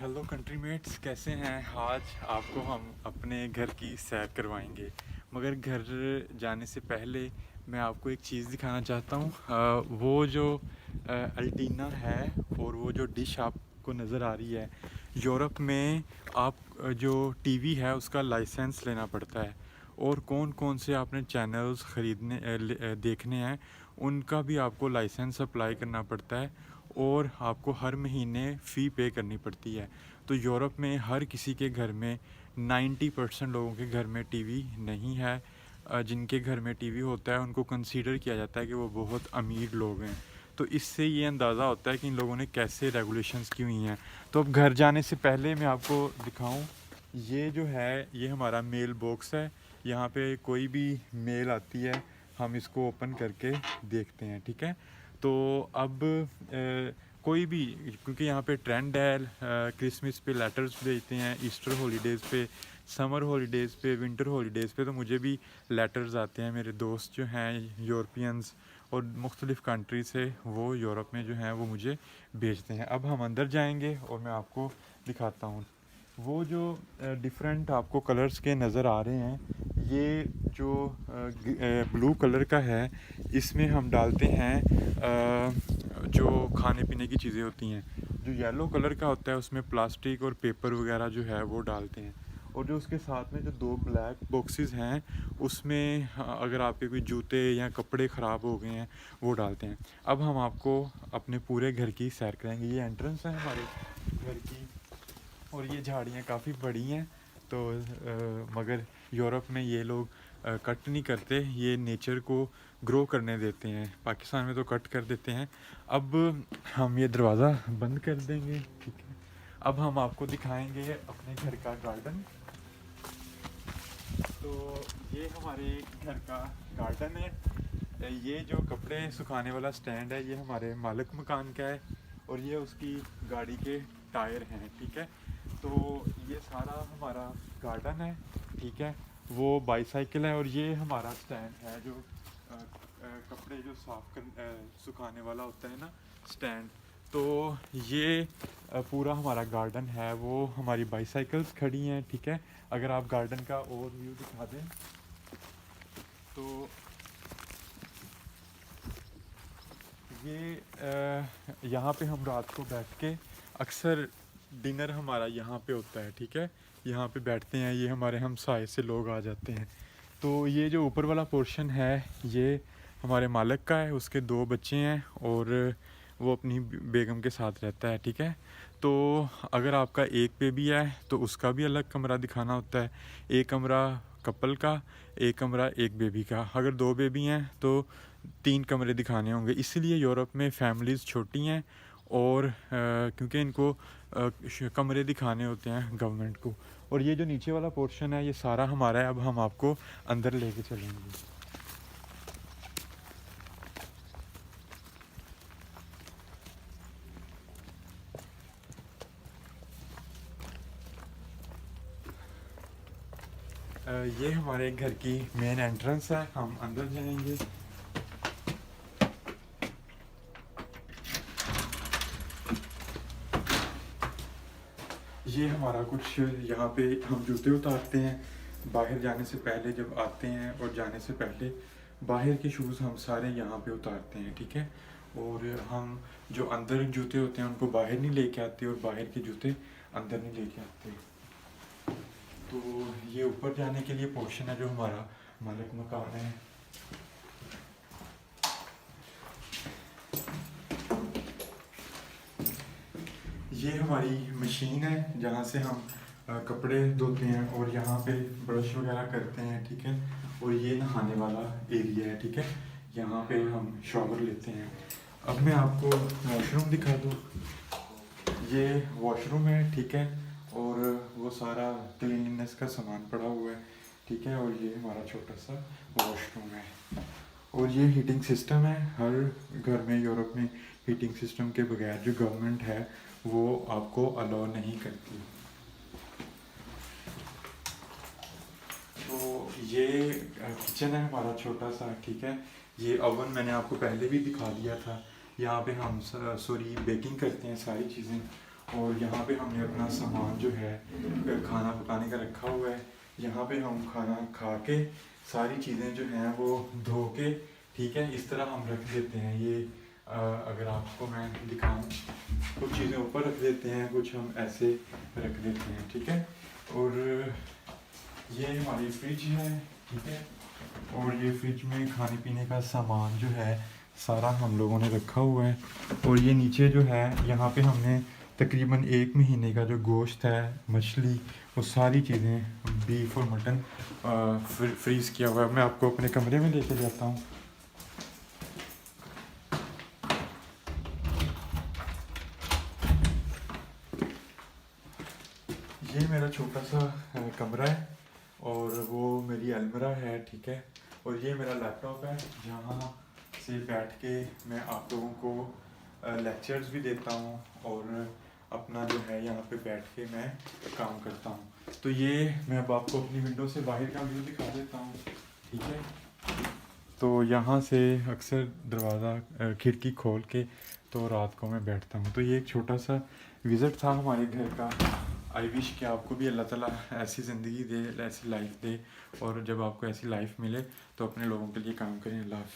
Hello कंट्रीमेट्स, कैसे हैं? आज आपको हम अपने घर की सैर करवाएंगे, मगर घर जाने से पहले मैं आपको एक चीज़ दिखाना चाहता हूँ। वो जो अल्टीना है और वो जो डिश आपको नज़र आ रही है, यूरोप में आप जो टीवी है उसका लाइसेंस लेना पड़ता है, और कौन कौन से आपने चैनल्स देखने हैं उनका भी आपको लाइसेंस अप्लाई करना पड़ता है, और आपको हर महीने फ़ी पे करनी पड़ती है। तो यूरोप में हर किसी के घर में 90% लोगों के घर में टीवी नहीं है। जिनके घर में टीवी होता है उनको कंसीडर किया जाता है कि वो बहुत अमीर लोग हैं। तो इससे ये अंदाज़ा होता है कि इन लोगों ने कैसे रेगुलेशंस की हुई हैं। तो अब घर जाने से पहले मैं आपको दिखाऊं, ये जो है ये हमारा मेल बॉक्स है। यहाँ पे कोई भी मेल आती है हम इसको ओपन करके देखते हैं, ठीक है। तो अब कोई भी, क्योंकि यहाँ पे ट्रेंड है, क्रिसमस पे लेटर्स भेजते हैं, ईस्टर हॉलीडेज़ पे, समर हॉलीडेज़ पे, विंटर हॉलीडेज़ पे, तो मुझे भी लेटर्स आते हैं। मेरे दोस्त जो हैं यूरोपियंस और मुख्तलिफ़ कंट्री से, वो यूरोप में जो हैं वो मुझे भेजते हैं। अब हम अंदर जाएंगे और मैं आपको दिखाता हूँ वो जो डिफरेंट आपको कलर्स के नज़र आ रहे हैं। ये जो ब्लू कलर का है, इसमें हम डालते हैं जो खाने पीने की चीज़ें होती हैं। जो येलो कलर का होता है उसमें प्लास्टिक और पेपर वगैरह जो है वो डालते हैं। और जो उसके साथ में जो दो ब्लैक बॉक्सेस हैं उसमें अगर आपके कोई जूते या कपड़े ख़राब हो गए हैं वो डालते हैं। अब हम आपको अपने पूरे घर की सैर कराएंगे। ये एंट्रेंस है हमारे घर की, और ये झाड़ियाँ काफ़ी बड़ी हैं। तो मगर यूरोप में ये लोग कट नहीं करते, ये नेचर को ग्रो करने देते हैं। पाकिस्तान में तो कट कर देते हैं। अब हम ये दरवाज़ा बंद कर देंगे, ठीक है। अब हम आपको दिखाएंगे अपने घर का गार्डन। तो ये हमारे घर का गार्डन है। ये जो कपड़े सुखाने वाला स्टैंड है ये हमारे मालिक मकान का है, और ये उसकी गाड़ी के टायर हैं, ठीक है। तो ये सारा हमारा गार्डन है, ठीक है। वो बाईसाइकिल है, और ये हमारा स्टैंड है जो कपड़े जो सुखाने वाला होता है ना, स्टैंड। तो ये पूरा हमारा गार्डन है, वो हमारी बाईसाइकिल्स खड़ी हैं, ठीक है। अगर आप गार्डन का और व्यू दिखा दें तो ये यहाँ पे हम रात को बैठ के अक्सर डिनर हमारा यहाँ पे होता है, ठीक है। यहाँ पे बैठते हैं, ये हमारे हमसाए से लोग आ जाते हैं। तो ये जो ऊपर वाला पोर्शन है ये हमारे मालिक का है, उसके दो बच्चे हैं और वो अपनी बेगम के साथ रहता है, ठीक है। तो अगर आपका एक बेबी है तो उसका भी अलग कमरा दिखाना होता है। एक कमरा कपल का, एक कमरा एक बेबी का। अगर दो बेबी हैं तो तीन कमरे दिखाने होंगे। इसलिए यूरोप में फैमिलीज़ छोटी हैं, और क्योंकि इनको कमरे दिखाने होते हैं गवर्नमेंट को। और ये जो नीचे वाला पोर्शन है ये सारा हमारा है। अब हम आपको अंदर लेके चलेंगे। ये हमारे घर की मेन एंट्रेंस है, हम अंदर जाएंगे। ये हमारा कुछ यहाँ पे हम जूते उतारते हैं बाहर जाने से पहले। जब आते हैं और जाने से पहले बाहर के शूज़ हम सारे यहाँ पे उतारते हैं, ठीक है। और हम जो अंदर जूते होते हैं उनको बाहर नहीं लेके आते, और बाहर के जूते अंदर नहीं लेके आते। तो ये ऊपर जाने के लिए पोर्शन है जो हमारा मालिक मकान है। ये हमारी मशीन है जहाँ से हम कपड़े धोते हैं, और यहाँ पे ब्रश वगैरह करते हैं, ठीक है। और ये नहाने वाला एरिया है, ठीक है। यहाँ पे हम शॉवर लेते हैं। अब मैं आपको वॉशरूम दिखा दूँ। ये वॉशरूम है, ठीक है। और वो सारा क्लीननेस का सामान पड़ा हुआ है, ठीक है। और ये हमारा छोटा सा वॉशरूम है। और ये हीटिंग सिस्टम है। हर घर में यूरोप में हीटिंग सिस्टम के बगैर जो गवर्नमेंट है वो आपको अलाउ नहीं करती। तो ये किचन है हमारा छोटा सा, ठीक है। ये ओवन मैंने आपको पहले भी दिखा दिया था। यहाँ पे हम सॉरी बेकिंग करते हैं सारी चीज़ें। और यहाँ पे हमने अपना सामान जो है खाना पकाने का रखा हुआ है। यहाँ पे हम खाना खा के सारी चीज़ें जो हैं वो धो के, ठीक है, इस तरह हम रख देते हैं। ये अगर आपको मैं दिखाऊं, कुछ चीज़ें ऊपर रख देते हैं, कुछ हम ऐसे रख देते हैं, ठीक है। और ये हमारी फ्रिज है, ठीक है। और ये फ्रिज में खाने पीने का सामान जो है सारा हम लोगों ने रखा हुआ है। और ये नीचे जो है यहाँ पे हमने तकरीबन 1 महीने का जो गोश्त है, मछली, वो सारी चीज़ें, बीफ और मटन फ्रीज़ किया हुआ है। मैं आपको अपने कमरे में लेके जाता हूँ। ये मेरा छोटा सा कमरा है और वो मेरी अलमीरा है, ठीक है। और ये मेरा लैपटॉप है जहाँ से बैठ के मैं आप लोगों को लेक्चर्स भी देता हूँ और अपना जो है यहाँ पे बैठ के मैं काम करता हूँ। तो ये मैं अब आपको अपनी विंडो से बाहर का व्यू दिखा देता हूँ, ठीक है। तो यहाँ से अक्सर दरवाज़ा खिड़की खोल के तो रात को मैं बैठता हूँ। तो ये एक छोटा सा विज़िट था हमारे घर का। आई विश कि आपको भी अल्लाह ताला ऐसी ज़िंदगी दे, ऐसी लाइफ दे, और जब आपको ऐसी लाइफ मिले तो अपने लोगों के लिए काम करें। अल्लाह हाफ़िज़।